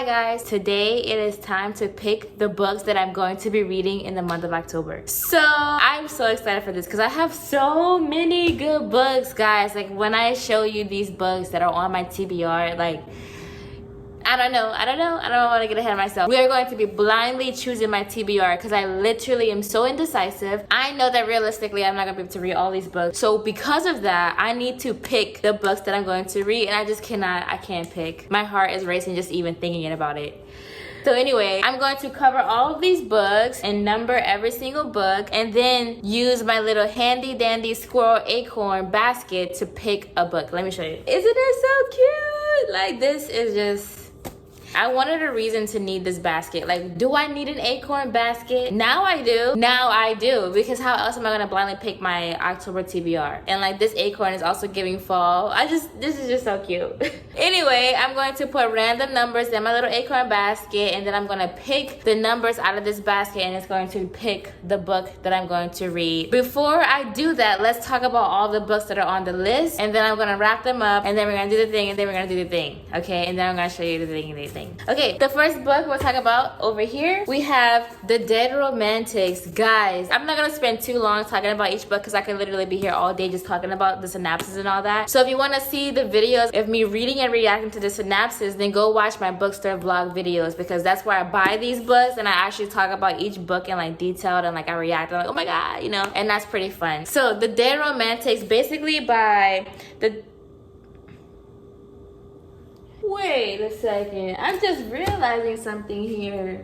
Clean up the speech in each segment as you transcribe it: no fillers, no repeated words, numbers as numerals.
Hi guys, today it is time to pick the books that I'm going to be reading in the month of October. So I'm so excited for this because I have so many good books, guys. Like when I show you these books that are on my TBR, like I don't want to get ahead of myself. We are going to be blindly choosing my TBR because I literally am so indecisive. I know that realistically I'm not going to be able to read all these books. So because of that, I need to pick the books that I'm going to read, and I can't pick. My heart is racing just even thinking about it. So anyway, I'm going to cover all of these books and number every single book and then use my little handy dandy squirrel acorn basket to pick a book. Let me show you. Isn't it so cute? Like this is just... I wanted a reason to need this basket. Like, do I need an acorn basket? Now I do. Because how else am I gonna blindly pick my October TBR? And like this acorn is also giving fall. This is just so cute. Anyway, I'm going to put random numbers in my little acorn basket, and then I'm gonna pick the numbers out of this basket, and it's going to pick the book that I'm going to read. Before I do that, let's talk about all the books that are on the list, and then I'm gonna wrap them up, and then we're gonna do the thing, and then we're gonna do the thing. Okay, and then I'm gonna show you the thing. Okay, the first book we'll talk about over here, we have The Dead Romantics. Guys, I'm not gonna spend too long talking about each book because I could literally be here all day just talking about the synopsis and all that. So if you want to see the videos of me reading and reacting to the synopsis, then go watch my bookstore vlog videos, because that's where I buy these books and I actually talk about each book in like detailed, and like I react, I'm like, oh my god, you know, and that's pretty fun. So The Dead Romantics, basically by the... Wait a second, I'm just realizing something here.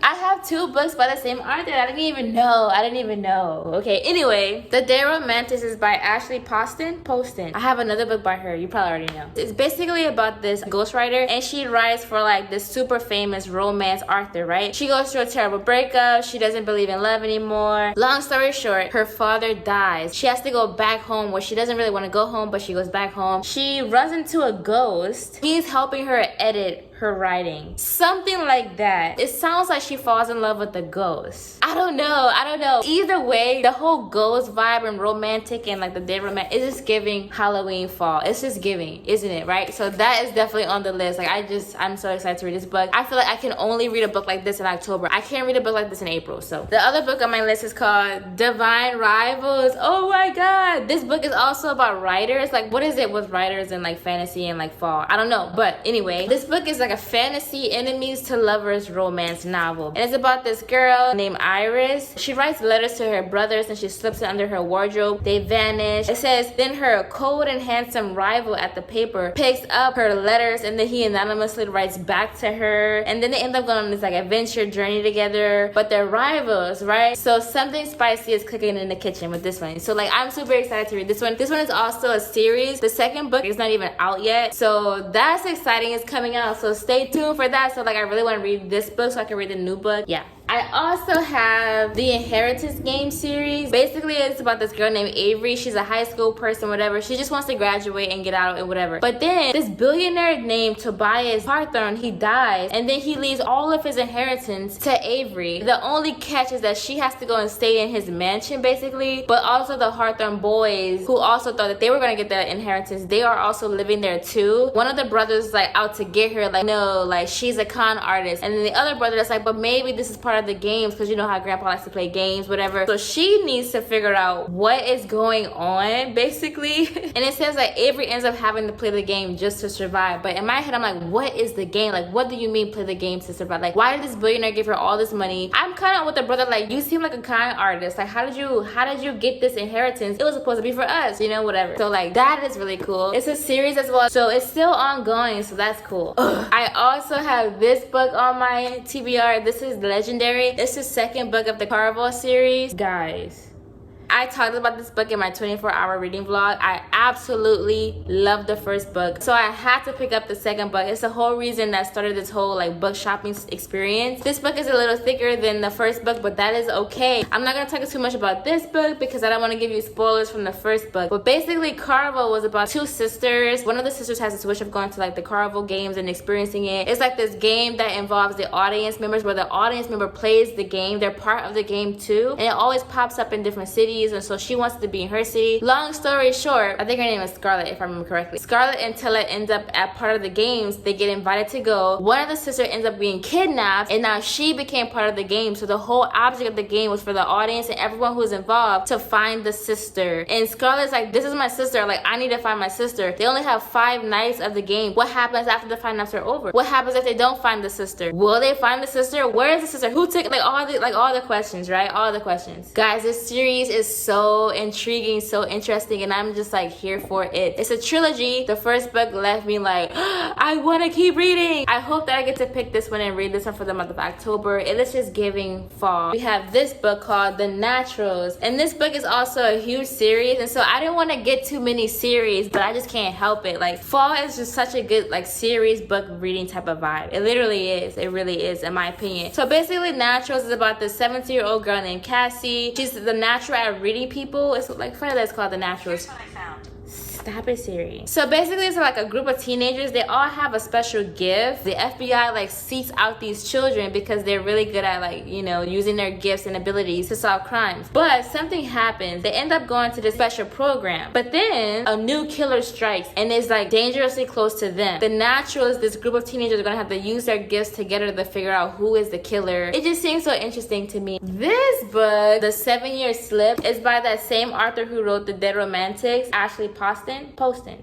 I have two books by the same author. I didn't even know. Okay, anyway, The Dead Romantics is by Ashley Poston. I have another book by her, you probably already know. It's basically about this ghostwriter, and she writes for like this super famous romance author, right? She goes through a terrible breakup. She doesn't believe in love anymore. Long story short, her father dies. She has to go back home, where she doesn't really want to go home, but she goes back home. She runs into a ghost. He's helping her edit her writing, something like that. It sounds like she falls in love with the ghost. I don't know. Either way, the whole ghost vibe and romantic and like the dead romance is just giving Halloween fall. It's just giving, isn't it? Right? So that is definitely on the list. Like I'm so excited to read this book. I feel like I can only read a book like this in October. I can't read a book like this in April. So the other book on my list is called Divine Rivals. Oh my god, this book is also about writers. Like, what is it with writers and like fantasy and like fall? I don't know. But anyway, this book is like a fantasy enemies to lovers romance novel, and it's about this girl named Iris. She writes letters to her brothers and she slips it under her wardrobe. They vanish. It says then her cold and handsome rival at the paper picks up her letters, and then he anonymously writes back to her, and then they end up going on this like adventure journey together, but they're rivals, right? So something spicy is cooking in the kitchen with this one. So like I'm super excited to read this one. This one is also a series. The second book is not even out yet, so that's exciting. It's coming out, so stay tuned for that. So like I really want to read this book so I can read the new book. Yeah. I also have the Inheritance Game series. Basically, it's about this girl named Avery. She's a high school person, whatever. She just wants to graduate and get out and whatever. But then this billionaire named Tobias Hawthorne, he dies, and then he leaves all of his inheritance to Avery. The only catch is that she has to go and stay in his mansion, basically. But also the Hawthorne boys, who also thought that they were gonna get the inheritance, they are also living there too. One of the brothers is like out to get her, like no, like she's a con artist, and then the other brother is like, but maybe this is part of the games, because you know how grandpa likes to play games, whatever. So she needs to figure out what is going on, basically. And it says that Avery ends up having to play the game just to survive. But in my head, I'm like, what is the game? Like, what do you mean play the game to survive? Like, why did this billionaire give her all this money? I'm kind of with the brother, like, you seem like a con artist. Like, how did you get this inheritance? It was supposed to be for us, you know, whatever. So like that is really cool. It's a series as well, so it's still ongoing, so that's cool. I also have this book on my TBR. This is Legendary. It's the second book of the Carvel series. Guys, I talked about this book in my 24-hour reading vlog. I absolutely love the first book, so I had to pick up the second book. It's the whole reason that started this whole like book shopping experience. This book is a little thicker than the first book, but that is okay. I'm not gonna talk too much about this book because I don't want to give you spoilers from the first book. But basically, Carvel was about two sisters. One of the sisters has this wish of going to like the Carvel games and experiencing it. It's like this game that involves the audience members, where the audience member plays the game. They're part of the game too, and it always pops up in different cities. cities, and so she wants to be in her city. Long story short, I think her name is Scarlett, if I remember correctly. Scarlett and Tilla end up at part of the games. They get invited to go. One of the sisters ends up being kidnapped, and now she became part of the game. So the whole object of the game was for the audience and everyone who was involved to find the sister. And Scarlett's like, this is my sister. Like, I need to find my sister. They only have 5 nights of the game. What happens after the 5 nights are over? What happens if they don't find the sister? Will they find the sister? Where is the sister? Who took all the questions, right? All the questions. Guys, this series is so intriguing, so interesting, and I'm just like here for it. It's a trilogy. The first book left me like, I want to keep reading. I hope that I get to pick this one and read this one for the month of October. It is just giving fall. We have this book called The Naturals, and this book is also a huge series, and so I didn't want to get too many series, but I just can't help it. Like, fall is just such a good like series book reading type of vibe. It literally is. It really is, in my opinion. So basically, Naturals is about this 17-year-old girl named Cassie. She's the natural at reading people. It's like funny that it's called The Naturals. Here's what I found. Stop it, Siri. So basically, it's like a group of teenagers. They all have a special gift. The FBI like seeks out these children because they're really good at like, you know, using their gifts and abilities to solve crimes. But something happens. They end up going to this special program. But then a new killer strikes and is like dangerously close to them. The Naturals, this group of teenagers, are gonna have to use their gifts together to figure out who is the killer. It just seems so interesting to me. This book, The Sevene Slip, is by that same author who wrote The Dead Romantics, Ashley Poston.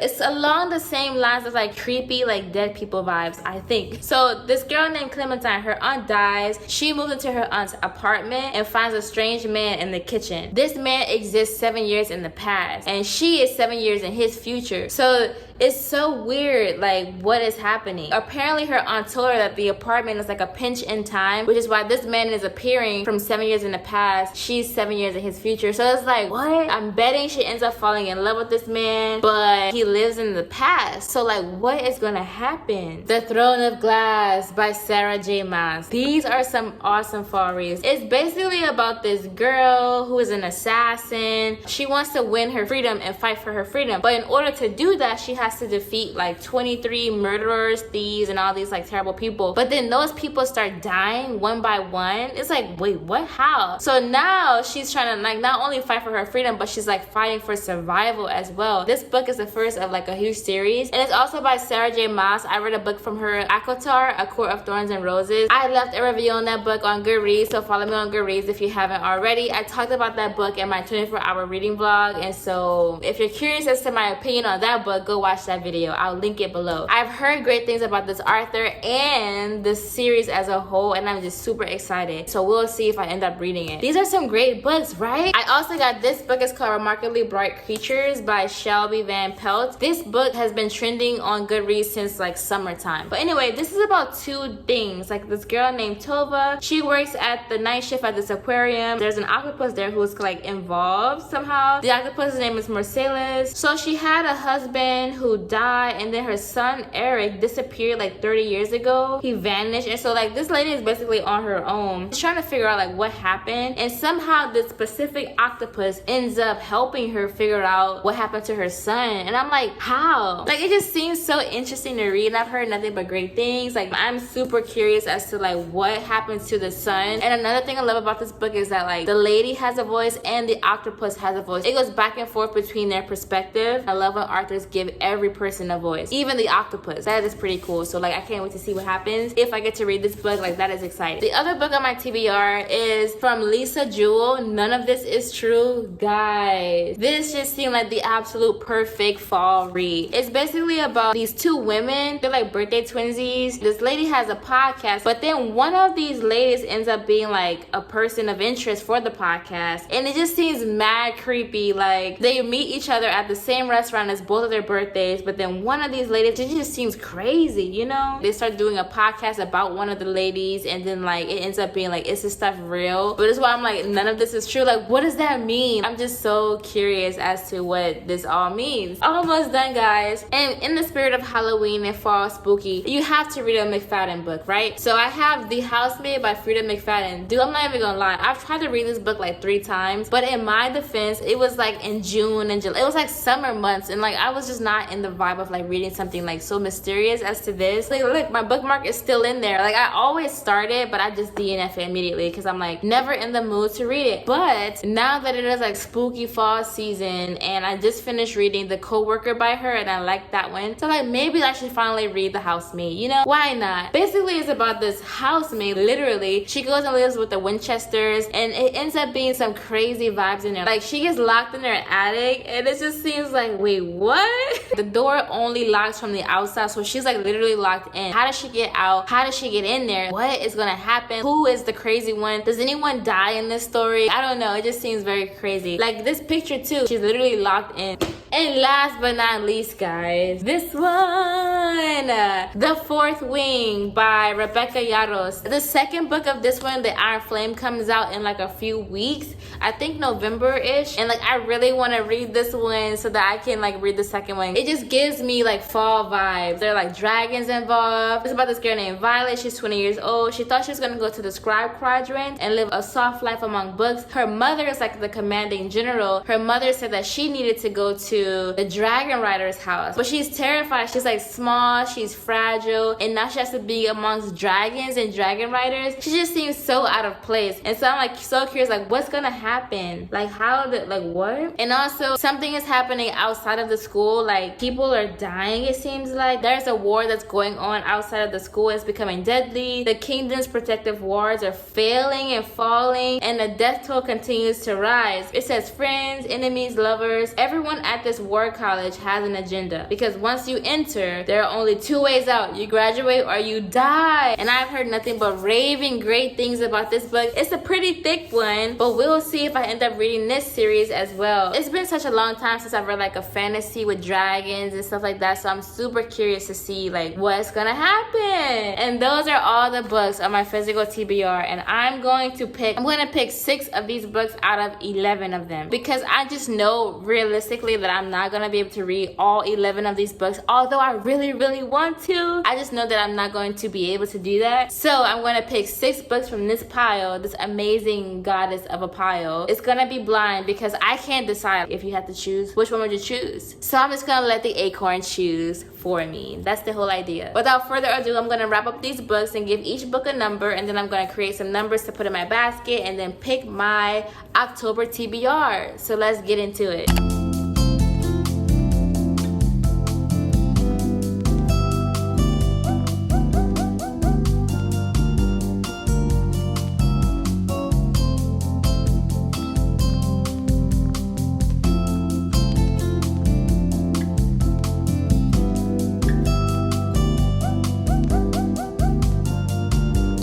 It's along the same lines as like creepy like dead people vibes, I think. So this girl named Clementine, her aunt dies. She moves into her aunt's apartment and finds a strange man in the kitchen. This man exists 7 years in the past, and she is 7 years in his future. So it's so weird, like, what is happening? Apparently her aunt told her that the apartment is like a pinch in time, which is why this man is appearing from 7 years in the past. She's 7 years in his future. So it's like, what? I'm betting she ends up falling in love with this man, but he lives in the past. So like, what is gonna happen? The Throne of Glass by Sarah J. Maas. These are some awesome fall reads. It's basically about this girl who is an assassin. She wants to win her freedom and fight for her freedom, but in order to do that, she has to defeat like 23 murderers, thieves, and all these like terrible people. But then those people start dying one by one. It's like, wait, what? How? So now she's trying to like not only fight for her freedom, but she's like fighting for survival as well. This book is the first of like a huge series, and it's also by Sarah J. Maas. I read a book from her, Acotar, A Court of Thorns and Roses. I left a review on that book on Goodreads, so follow me on Goodreads if you haven't already. I talked about that book in my 24-hour reading vlog, and so if you're curious as to my opinion on that book, go watch that video. I'll link it below. I've heard great things about this author and the series as a whole, and I'm just super excited. So we'll see if I end up reading it. These are some great books, right? I also got this book. It's called Remarkably Bright Creatures by Shelby Van Pelt. This book has been trending on Goodreads since like summertime. But anyway, this is about 2 things. Like this girl named Tova. She works at the night shift at this aquarium. There's an octopus there who's like involved somehow. The octopus's name is Marcellus. So she had a husband who died, and then her son Eric disappeared like 30 years ago. He vanished, and so like this lady is basically on her own. She's trying to figure out like what happened, and somehow this specific octopus ends up helping her figure out what happened to her son. And I'm like, how? Like, it just seems so interesting to read, and I've heard nothing but great things. Like, I'm super curious as to like what happens to the son. And another thing I love about this book is that like the lady has a voice and the octopus has a voice. It goes back and forth between their perspective. I love when authors give every person a voice, even the octopus. That is pretty cool. So like, I can't wait to see what happens if I get to read this book. Like, that is exciting. The other book on my TBR is from Lisa Jewell. None of This Is True. Guys, this just seemed like the absolute perfect fall read. It's basically about these 2 women. They're like birthday twinsies. This lady has a podcast, but then one of these ladies ends up being like a person of interest for the podcast, and it just seems mad creepy. Like, they meet each other at the same restaurant as both of their birthdays, but then one of these ladies, it just seems crazy, you know? They start doing a podcast about one of the ladies, and then like it ends up being like, is this stuff real? But it's why I'm like, none of this is true. Like, what does that mean? I'm just so curious as to what this all means. Almost done, guys. And in the spirit of Halloween and fall spooky, you have to read a McFadden book, right? So I have The Housemate by Frida McFadden. Dude, I'm not even gonna lie, I've tried to read this book like 3 times, but in my defense, it was like in June and July. It was like summer months, and like I was just not not in the vibe of like reading something like so mysterious as to this. Like, look, my bookmark is still in there. Like, I always start it, but I just DNF it immediately because I'm like never in the mood to read it. But now that it is like spooky fall season, and I just finished reading The Coworker by her, and I like that one, so like maybe I should finally read The Housemate. You know, why not? Basically, it's about this housemate. Literally, she goes and lives with the Winchesters, and it ends up being some crazy vibes in there. Like, she gets locked in her attic, and it just seems like, wait, what? The door only locks from the outside, so she's like literally locked in. How does she get out? How does she get in there? What is gonna happen? Who is the crazy one? Does anyone die in this story? I don't know. It just seems very crazy. Like this picture too, she's literally locked in. And last but not least, guys, this one, The Fourth Wing by Rebecca Yarros. The second book of this one, The Iron Flame, comes out in like a few weeks. I think November-ish. And like, I really want to read this one so that I can like read the second one. It just gives me like fall vibes. There are like dragons involved. It's about this girl named Violet. She's 20 years old. She thought she was going to go to the scribe quadrant and live a soft life among books. Her mother is like the commanding general. Her mother said that she needed to go to the dragon rider's house, but she's terrified. She's like small, she's fragile, and now she has to be amongst dragons and dragon riders. She just seems so out of place. And so I'm like so curious, like what's gonna happen? Like how did, like what? And also something is happening outside of the school. Like people are dying, it seems like. There's a war that's going on outside of the school. It's becoming deadly. The kingdom's protective wards are failing and falling, and the death toll continues to rise. It says friends, enemies, lovers, everyone at this war college has an agenda, because once you enter, there are only two ways out: you graduate or you die. And I've heard nothing but raving great things about this book. It's a pretty thick one, but we'll see if I end up reading this series as well. It's been such a long time since I've read like a fantasy with dragons and stuff like that, so I'm super curious to see like what's gonna happen. And those are all the books on my physical TBR, and I'm going to pick 6 of these books out of 11 of them, because I just know realistically that I'm not gonna be able to read all 11 of these books, although I really want to. I just know that I'm not going to be able to do that. So I'm gonna pick 6 books from this pile, this amazing goddess of a pile. It's gonna be blind because I can't decide. If you had to choose, which one would you choose? So I'm just gonna let the acorn choose for me. That's the whole idea. Without further ado, I'm gonna wrap up these books and give each book a number, and then I'm gonna create some numbers to put in my basket and then pick my October TBR. So let's get into it.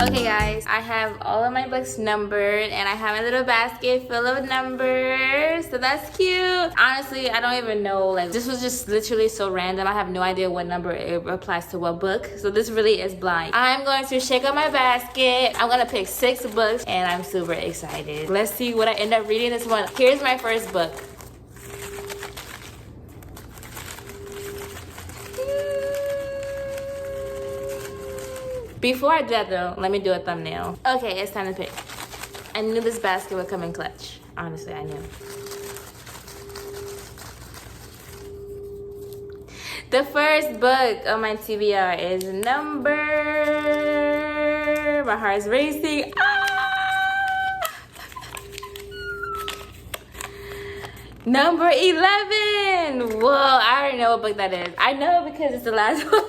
Okay guys, I have all of my books numbered, and I have a little basket full of numbers, so that's cute. Honestly, I don't even know, like this was just literally so random. I have no idea what number it applies to what book, so this really is blind. I'm going to shake up my basket. I'm gonna pick 6 books, and I'm super excited. Let's see what I end up reading this one. Here's my first book. Before I do that though, let me do a thumbnail. Okay, it's time to pick. I knew this basket would come in clutch. Honestly, I knew. The first book on my TBR is number... My heart's racing. Ah! Number 11. Whoa, I already know what book that is. I know because it's the last one.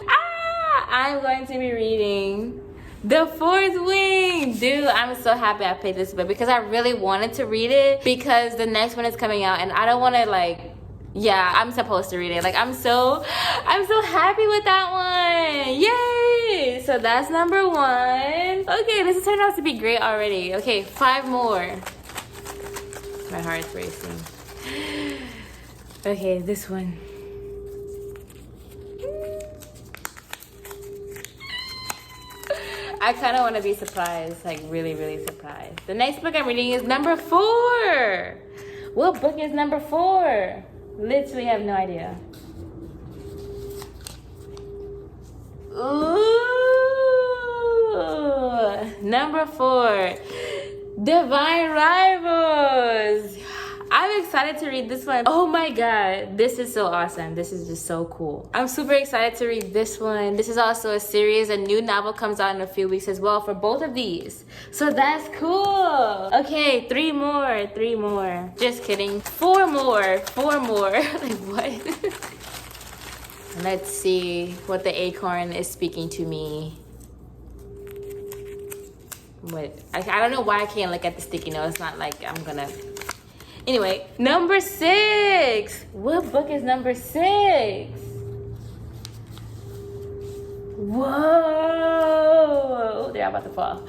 I'm going to be reading The Fourth Wing. Dude, I'm so happy I picked this book because I really wanted to read it, because the next one is coming out and I don't want to like, yeah, I'm supposed to read it. Like I'm so happy with that one. Yay! So that's number 1. Okay, this is turning out to be great already. Okay, 5 more. My heart's racing. Okay, this one. I kind of want to be surprised, like really surprised. The next book I'm reading is number 4. What book is number 4? Literally have no idea. Ooh, number 4, Divine Rivals. I I'm excited to read this one. Oh my god, this is so awesome. This is just so cool. I'm super excited to read this one. This is also a series. A new novel comes out in a few weeks as well for both of these. So that's cool. Okay, 3 more. 3 more. Just kidding. 4 more. 4 more. Like what? Let's see what the acorn is speaking to me. What? I don't know why I can't look at the sticky note. It's not like I'm gonna. Anyway, number 6. What book is number 6? Whoa! They're about to fall.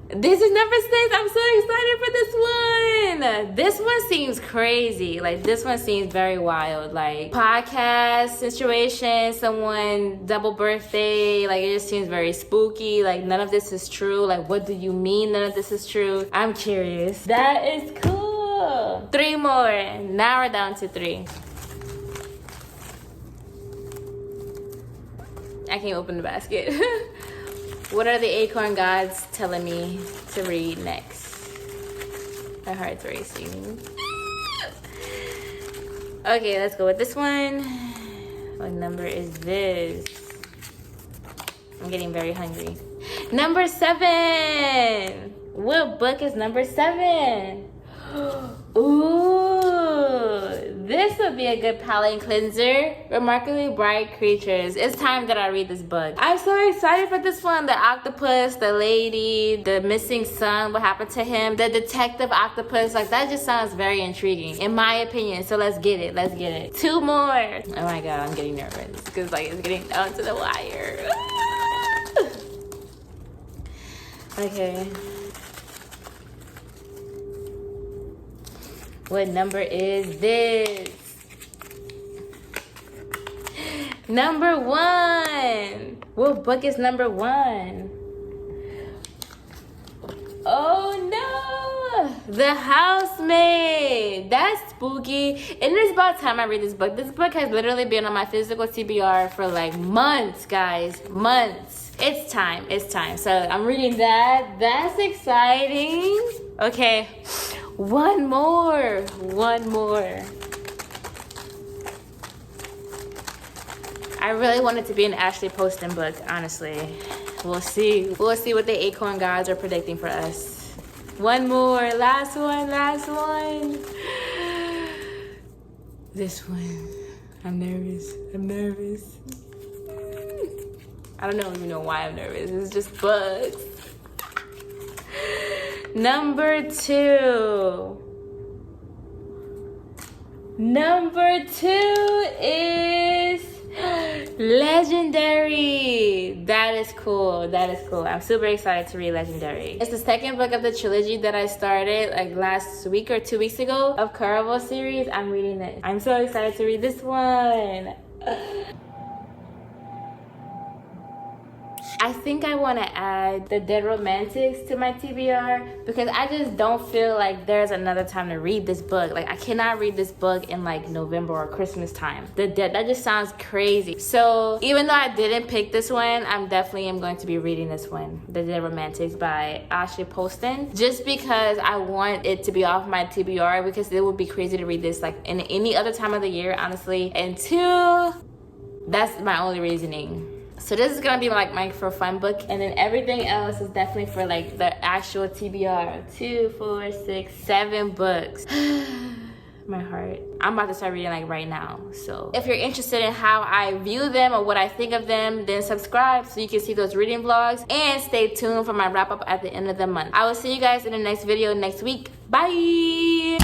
This is number 6. I'm so excited for this one. This one seems crazy. Like, this one seems very wild. Like, podcast situation, someone double birthday. Like, it just seems very spooky. Like, none of this is true. Like, what do you mean none of this is true? I'm curious. That is cool. 3 more. Now we're down to 3. I can't open the basket. What are the acorn gods telling me to read next? My heart's racing. Okay, let's go with this one. What number is this? I'm getting very hungry. Number 7. What book is number 7? Ooh, this would be a good palate cleanser. Remarkably Bright Creatures. It's time that I read this book. I'm so excited for this one. The octopus, the lady, the missing son, what happened to him, the detective octopus. Like, that just sounds very intriguing, in my opinion. So let's get it. Let's get it. 2 more. Oh my god, I'm getting nervous because like it's getting down to the wire. Okay. What number is this? Number 1. What book is number 1? Oh no! The Housemate. That's spooky. And it's about time I read this book. This book has literally been on my physical TBR for like months, guys. Months. It's time. It's time. So I'm reading that. That's exciting. Okay. 1 more. 1 more. I really want it to be an Ashley Poston book, honestly. We'll see. We'll see what the acorn gods are predicting for us. 1 more. Last one. Last one. This one. I'm nervous. I'm nervous. I don't even know why I'm nervous. It's just books. Number 2. Number 2 is Legendary. That is cool. That is cool. I'm super excited to read Legendary. It's the 2nd book of the trilogy that I started like last week or 2 weeks ago of Caraval series. I'm reading it. I'm so excited to read this one. I think I want to add The Dead Romantics to my TBR because I just don't feel like there's another time to read this book. Like, I cannot read this book in like November or Christmas time. That just sounds crazy. So even though I didn't pick this one, I'm definitely going to be reading this one, The Dead Romantics by Ashley Poston, just because I want it to be off my TBR because it would be crazy to read this like in any other time of the year, honestly. And 2, that's my only reasoning. So this is gonna be like my for fun book, and then everything else is definitely for like the actual TBR. 2, 4, 6, 7 books. My heart. I'm about to start reading like right now. So if you're interested in how I view them or what I think of them, then subscribe so you can see those reading vlogs, and stay tuned for my wrap up at the end of the month. I will see you guys in the next video next week. Bye.